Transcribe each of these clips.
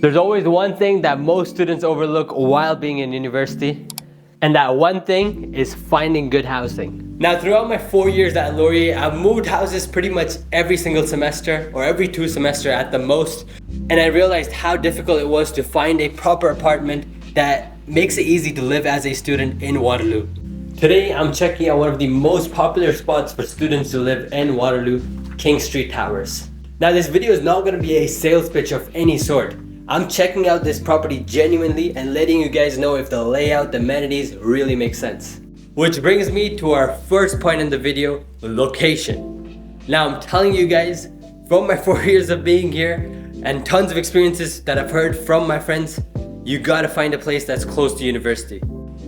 There's always one thing that most students overlook while being in university, and that one thing is finding good housing. Now, throughout my 4 years at Laurier, I've moved houses pretty much every single semester or every 2 semesters at the most, and I realized how difficult it was to find a proper apartment that makes it easy to live as a student in Waterloo. Today, I'm checking out one of the most popular spots for students to live in Waterloo, King Street Towers. Now, this video is not going to be a sales pitch of any sort. I'm checking out this property genuinely and letting you guys know if the layout, the amenities really make sense. Which brings me to our first point in the video, location. Now, I'm telling you guys, from my 4 years of being here and tons of experiences that I've heard from my friends, you gotta find a place that's close to university.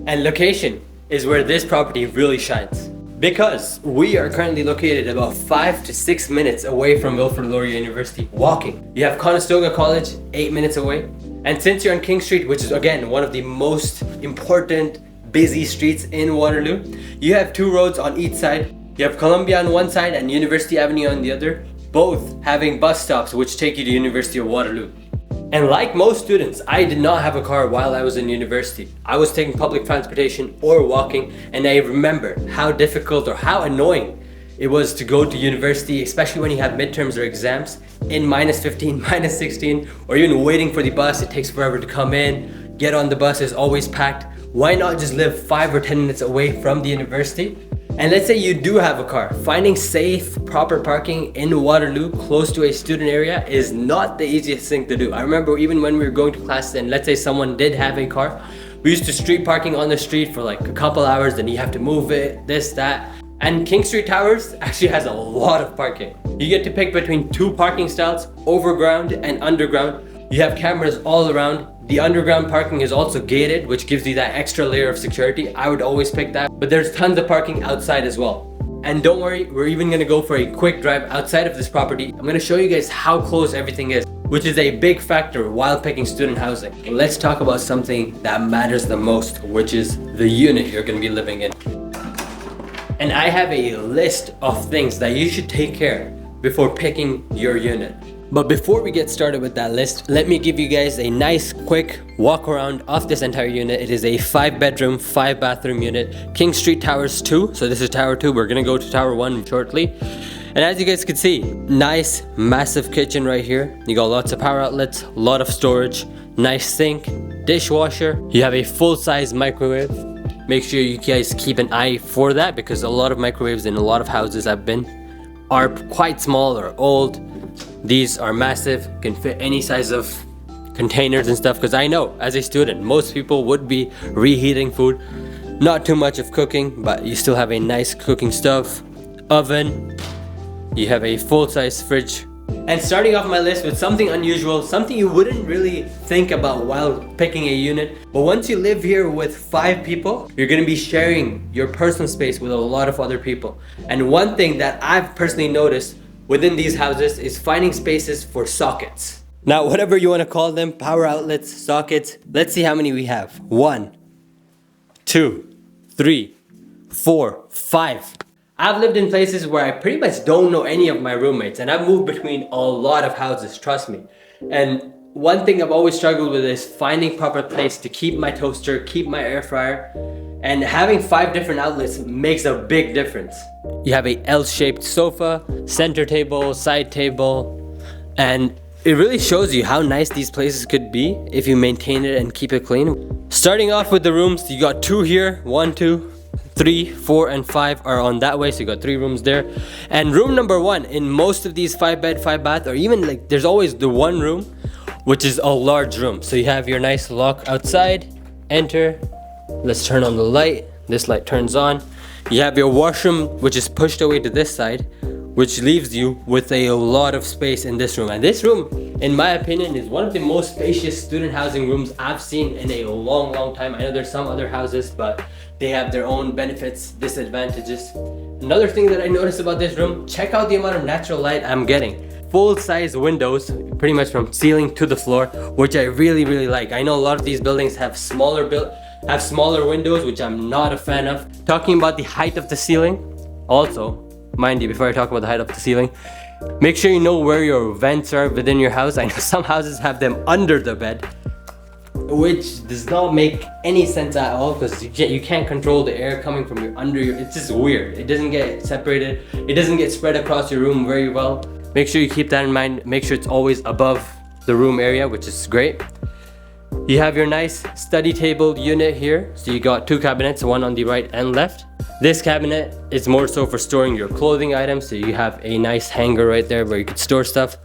And location is where this property really shines. Because we are currently located about 5 to 6 minutes away from Wilfrid Laurier University walking. You have Conestoga College 8 minutes away. And since you're on King Street, which is again one of the most important busy streets in Waterloo, you have 2 roads on each side. You have Columbia on one side and University Avenue on the other, both having bus stops which take you to University of Waterloo. And like most students, I did not have a car while I was in university. I was taking public transportation or walking, and I remember how difficult or how annoying it was to go to university, especially when you have midterms or exams in -15, -16, or even waiting for the bus. It takes forever to come in, get on the bus is always packed. Why not just live 5 or 10 minutes away from the university? And let's say you do have a car. Finding safe, proper parking in Waterloo close to a student area is not the easiest thing to do. I remember even when we were going to classes and let's say someone did have a car, we used to street parking on the street for like a couple hours, then you have to move it, this, that. And King Street Towers actually has a lot of parking. You get to pick between 2 parking styles, overground and underground. You have cameras all around. The underground parking is also gated, which gives you that extra layer of security. I would always pick that. But there's tons of parking outside as well. And don't worry, we're even gonna go for a quick drive outside of this property. I'm gonna show you guys how close everything is, which is a big factor while picking student housing. Let's talk about something that matters the most, which is the unit you're gonna be living in. And I have a list of things that you should take care before picking your unit. But before we get started with that list, let me give you guys a nice quick walk around of this entire unit. It is a 5-bedroom, 5-bathroom unit, King Street Towers 2. So this is Tower 2, we're gonna go to Tower 1 shortly. And as you guys can see, nice, massive kitchen right here. You got lots of power outlets, a lot of storage, nice sink, dishwasher. You have a full-size microwave. Make sure you guys keep an eye for that because a lot of microwaves in a lot of houses I've been are quite small or old. These are massive, can fit any size of containers and stuff, because I know as a student, most people would be reheating food. Not too much of cooking, but you still have a nice cooking stove, oven. You have a full-size fridge. And starting off my list with something unusual, something you wouldn't really think about while picking a unit. But once you live here with 5 people, you're gonna be sharing your personal space with a lot of other people. And one thing that I've personally noticed within these houses is finding spaces for sockets. Now, whatever you want to call them, power outlets, sockets, let's see how many we have. 1, 2, 3, 4, 5. I've lived in places where I pretty much don't know any of my roommates, and I've moved between a lot of houses, trust me. And one thing I've always struggled with is finding proper place to keep my toaster, keep my air fryer, and having 5 different outlets makes a big difference. You have a L-shaped sofa, center table, side table, and it really shows you how nice these places could be if you maintain it and keep it clean. Starting off with the rooms, you got 2 here, 1, 2, 3, 4, and 5 are on that way, so you got 3 rooms there. And room number 1 in most of these 5-bed, 5-bath, or even like there's always the one room, which is a large room. So you have your nice lock outside, enter. Let's turn on the light. This light turns on. You have your washroom, which is pushed away to this side, which leaves you with a lot of space in this room. And this room, in my opinion, is one of the most spacious student housing rooms I've seen in a long time. I know there's some other houses, but they have their own benefits, disadvantages. Another thing that I noticed about this room, check out the amount of natural light I'm getting. Full-size windows, pretty much from ceiling to the floor, which I really like. I know a lot of these buildings have smaller windows, which I'm not a fan of. Talking about the height of the ceiling, also, mind you, before I talk about the height of the ceiling, Make sure you know where your vents are within your house. I know some houses have them under the bed, which does not make any sense at all, because you can't control the air coming from it's just weird. It doesn't get separated. It doesn't get spread across your room very well. Make sure you keep that in mind. Make sure it's always above the room area, which is great. You have your nice study table unit here. So you got 2 cabinets, one on the right and left. This cabinet is more so for storing your clothing items. So you have a nice hanger right there where you could store stuff.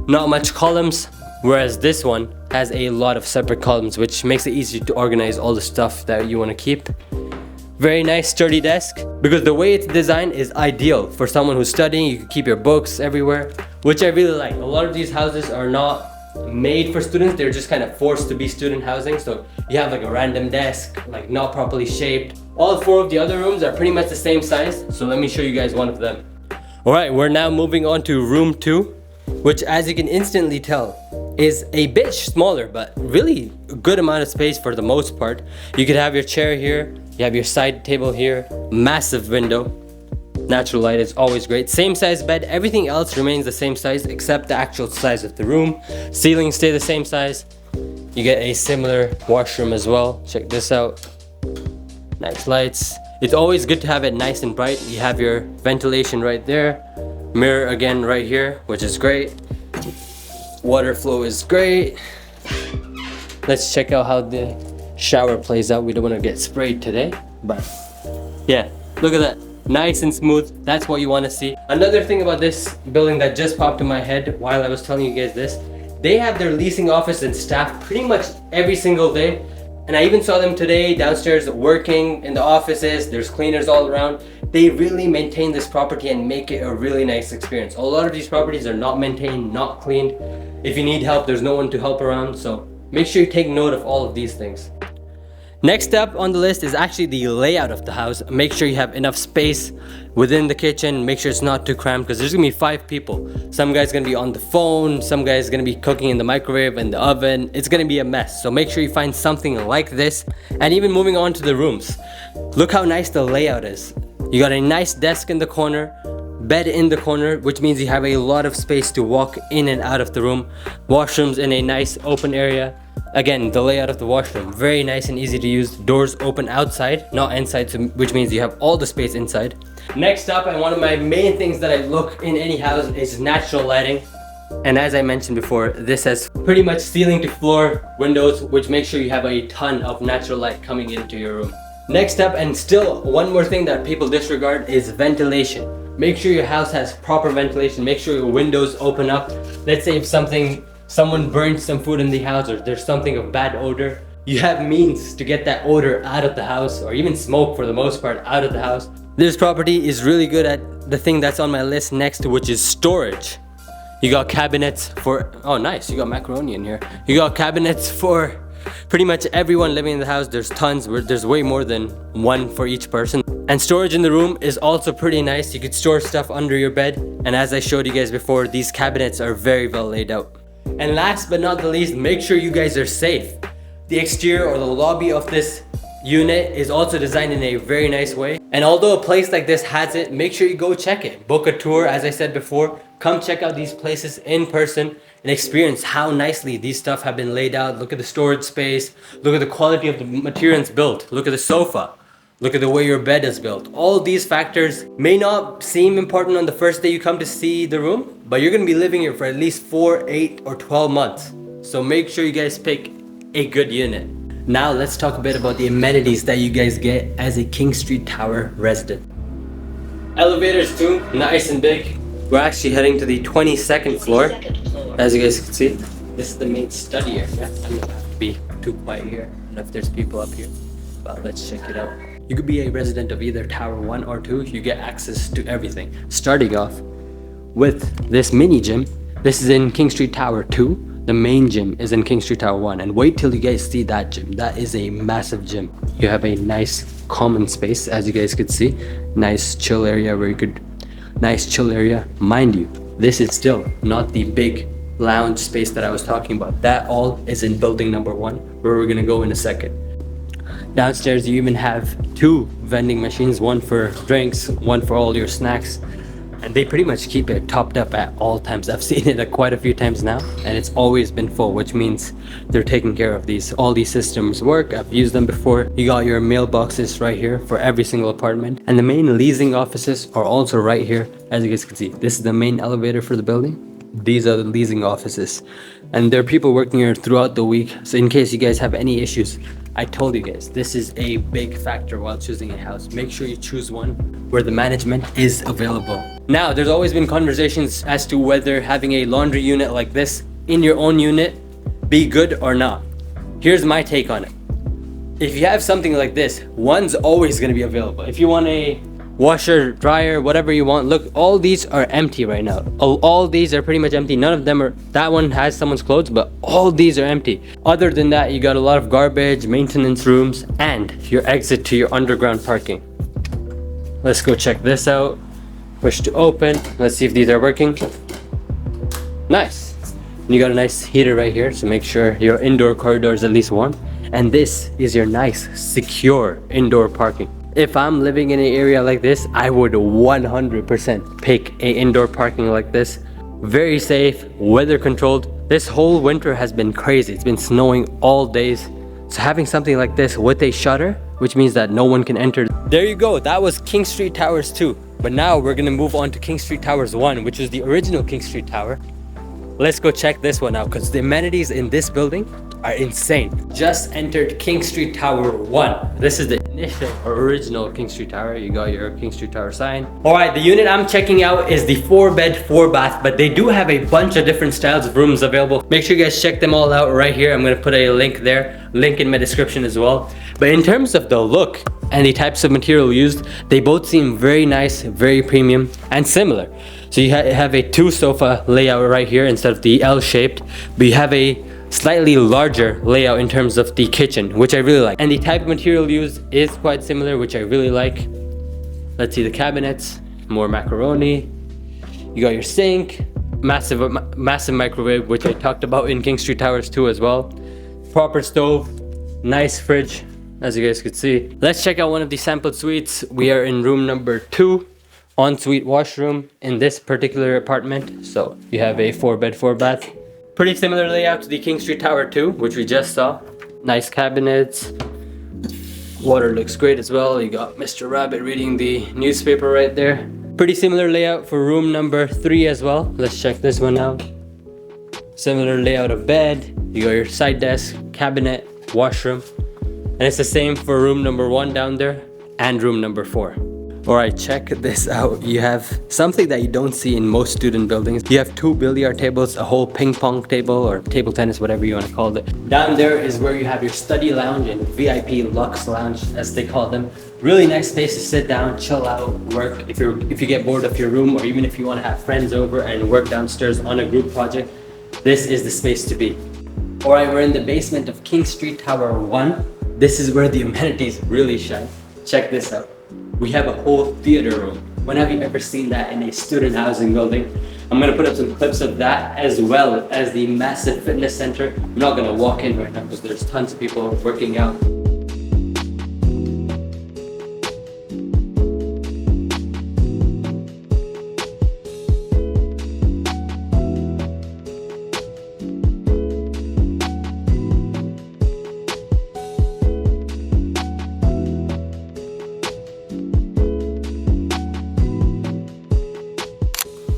Not much columns, whereas this one has a lot of separate columns, which makes it easy to organize all the stuff that you want to keep. Very nice sturdy desk, because the way it's designed is ideal for someone who's studying. You can keep your books everywhere, which I really like. A lot of these houses are not made for students. They're just kind of forced to be student housing. So you have like a random desk, like not properly shaped. All 4 of the other rooms are pretty much the same size. So let me show you guys one of them. All right, we're now moving on to room 2, which, as you can instantly tell, is a bit smaller, but really a good amount of space for the most part. You could have your chair here, you have your side table here, massive window. Natural light is always great. Same size bed, everything else remains the same size except the actual size of the room. Ceilings stay the same size. You get a similar washroom as well. Check this out. Nice lights. It's always good to have it nice and bright. You have your ventilation right there. Mirror again right here, which is great. Water flow is great. Let's check out how the shower plays out. We don't want to get sprayed today, but yeah, look at that. Nice and smooth. That's what you want to see. Another thing about this building that just popped in my head while I was telling you guys this, they have their leasing office and staff pretty much every single day. And I even saw them today downstairs working in the offices. There's cleaners all around. They really maintain this property and make it a really nice experience. A lot of these properties are not maintained, not cleaned. If you need help, there's no one to help around. So make sure you take note of all of these things. Next up on the list is actually the layout of the house. Make sure you have enough space within the kitchen. Make sure it's not too cramped, because there's gonna be 5 people. Some guy's gonna be on the phone, some guy's gonna be cooking in the microwave and the oven. It's gonna be a mess. So make sure you find something like this. And even moving on to the rooms, look how nice the layout is. You got a nice desk in the corner, bed in the corner, which means you have a lot of space to walk in and out of the room. Washrooms in a nice open area. Again, the layout of the washroom, very nice and easy to use. Doors open outside, not inside, so, which means you have all the space inside. Next up, and one of my main things that I look in any house is natural lighting. And as I mentioned before, this has pretty much ceiling to floor windows, which makes sure you have a ton of natural light coming into your room. Next up, and still one more thing that people disregard, is ventilation. Make sure your house has proper ventilation. Make sure your windows open up. Let's say if someone burns some food in the house, or there's something of bad odor, you have means to get that odor out of the house, or even smoke for the most part out of the house. This property is really good at the thing that's on my list next, which is storage. You got cabinets for, oh nice, you got macaroni in here. You got cabinets for pretty much everyone living in the house. There's tons, there's way more than one for each person. And storage in the room is also pretty nice. You could store stuff under your bed. And as I showed you guys before, these cabinets are very well laid out. And last but not the least, make sure you guys are safe. The exterior or the lobby of this unit is also designed in a very nice way. And although a place like this has it, make sure you go check it. Book a tour, as I said before. Come check out these places in person and experience how nicely these stuff have been laid out. Look at the storage space. Look at the quality of the materials built. Look at the sofa. Look at the way your bed is built. All these factors may not seem important on the first day you come to see the room, but you're gonna be living here for at least 4, 8, or 12 months. So make sure you guys pick a good unit. Now let's talk a bit about the amenities that you guys get as a King Street Tower resident. Elevators too, nice and big. We're actually heading to the 22nd floor. As you guys can see, this is the main study area. I'm gonna have to be too quiet here. I don't know if there's people up here, but let's check it out. You could be a resident of either Tower 1 or 2. You get access to everything. Starting off with this mini gym. This is in King Street Tower 2. The main gym is in King Street Tower 1. And wait till you guys see that gym. That is a massive gym. You have a nice common space, as you guys could see. Nice chill area where you could... Nice chill area. Mind you, this is still not the big lounge space that I was talking about. That all is in building number 1, where we're gonna go in a second. Downstairs you even have 2 vending machines, one for drinks, one for all your snacks. and they pretty much keep it topped up at all times. I've seen it quite a few times now, and it's always been full, which means they're taking care of these. All these systems work. I've used them before. You got your mailboxes right here for every single apartment, and the main leasing offices are also right here. As you guys can see, this is the main elevator for the building. These are the leasing offices, and there are people working here throughout the week. So in case you guys have any issues, I told you guys, this is a big factor while choosing a house. Make sure you choose one where the management is available. Now, there's always been conversations as to whether having a laundry unit like this in your own unit be good or not. Here's my take on it. If you have something like this, one's always going to be available. If you want a washer, dryer, whatever you want, look, all these are empty right now. All these are pretty much empty. None of them are, that one has someone's clothes, but all these are empty. Other than that, you got a lot of garbage, maintenance rooms, and your exit to your underground parking. Let's go check this out. Push to open. Let's see if these are working. Nice. And you got a nice heater right here, so make sure your indoor corridor is at least warm. And this is your nice, secure indoor parking. If I'm living in an area like this, I would 100% pick a indoor parking like this. Very safe, weather controlled. This whole winter has been crazy. It's been snowing all days. So having something like this with a shutter, which means that no one can enter. There you go, that was King Street Towers 2. But now we're gonna move on to King Street Towers 1, which is the original King Street Tower. Let's go check this one out, because the amenities in this building are insane. Just entered King Street Tower 1. This is the initial original King Street Tower. You got your King Street Tower sign. Alright, the unit I'm checking out is the 4-bed, 4-bath, but they do have a bunch of different styles of rooms available. Make sure you guys check them all out right here. I'm gonna put a link there, link in my description as well. But in terms of the look and the types of material used, they both seem very nice, very premium, and similar. So you have a 2-sofa layout right here instead of the L-shaped, but you have a slightly larger layout in terms of the kitchen, which I really like. And the type of material used is quite similar, which I really like. Let's see the cabinets, more macaroni. You got your sink, massive microwave, which I talked about in King Street Towers 2 as well. Proper stove, nice fridge, as you guys could see. Let's check out one of the sampled suites. We are in room number 2, ensuite washroom in this particular apartment. So you have a 4-bed, 4-bath. Pretty similar layout to the King Street Tower 2, which we just saw. Nice cabinets. Water looks great as well. You got Mr. Rabbit reading the newspaper right there. Pretty similar layout for room number 3 as well. Let's check this one out. Similar layout of bed. You got your side desk, cabinet, washroom. And it's the same for room number 1 down there and room number 4. Alright, check this out. You have something that you don't see in most student buildings. You have 2 billiard tables, a whole ping pong table or table tennis, whatever you want to call it. Down there is where you have your study lounge and VIP Lux lounge, as they call them. Really nice space to sit down, chill out, work. If you get bored of your room, or even if you want to have friends over and work downstairs on a group project, this is the space to be. Alright, we're in the basement of King Street Tower 1. This is where the amenities really shine. Check this out. We have a whole theater room. When have you ever seen that in a student housing building? I'm gonna put up some clips of that, as well as the massive fitness center. I'm not gonna walk in right now because there's tons of people working out.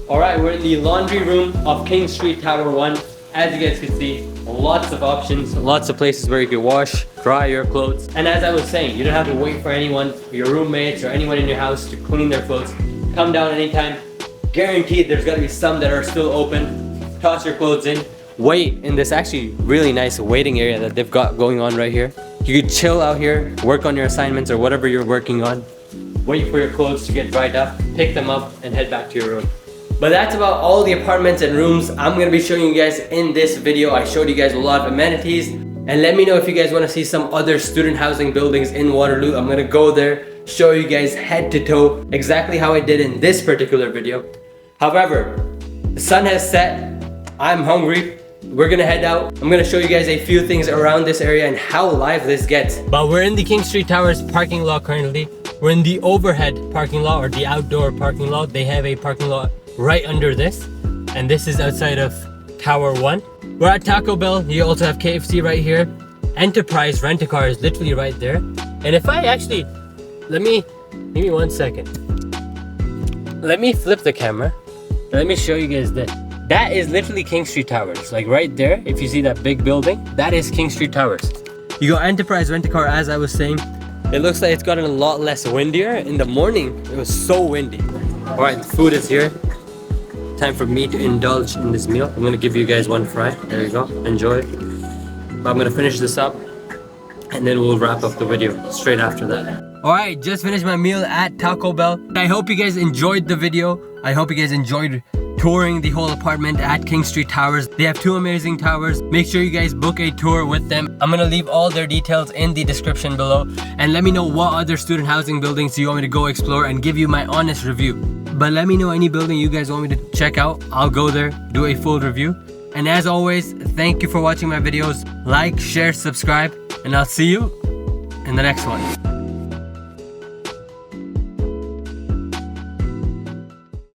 Alright, we're in the laundry room of King Street Tower 1. As you guys can see, lots of options, lots of places where you can wash, dry your clothes. And as I was saying, you don't have to wait for anyone, your roommates or anyone in your house to clean their clothes. Come down anytime. Guaranteed there's gotta be some that are still open. Toss your clothes in. Wait in this actually really nice waiting area that they've got going on right here. You could chill out here, work on your assignments or whatever you're working on. Wait for your clothes to get dried up, pick them up and head back to your room. But that's about all the apartments and rooms I'm gonna be showing you guys in this video. I showed you guys a lot of amenities. And let me know if you guys wanna see some other student housing buildings in Waterloo. I'm gonna go there, show you guys head to toe, exactly how I did in this particular video. However, the sun has set, I'm hungry, we're gonna head out. I'm gonna show you guys a few things around this area and how live this gets. But we're in the King Street Towers parking lot currently. We're in the overhead parking lot, or the outdoor parking lot. They have a parking lot right under this, and this is outside of Tower 1. We're at Taco Bell. You also have KFC right here. Enterprise Rent-A-Car is literally right there. And if I actually, give me 1 second. Let me flip the camera. Let me show you guys this. That is literally King Street Towers. Like right there, if you see that big building, that is King Street Towers. You got Enterprise Rent-A-Car, as I was saying. It looks like it's gotten a lot less windier. In the morning, it was so windy. All right, the food is here. Time for me to indulge in this meal. I'm gonna give you guys one fry. There you go, enjoy. I'm gonna finish this up and then we'll wrap up the video straight after that. All right, just finished my meal at Taco Bell. I hope you guys enjoyed the video. I hope you guys enjoyed touring the whole apartment at King Street Towers. They have 2 amazing towers. Make sure you guys book a tour with them. I'm gonna leave all their details in the description below, and let me know what other student housing buildings you want me to go explore and give you my honest review. But let me know any building you guys want me to check out. I'll go there, do a full review. And as always, thank you for watching my videos. Like, share, subscribe, and I'll see you in the next one.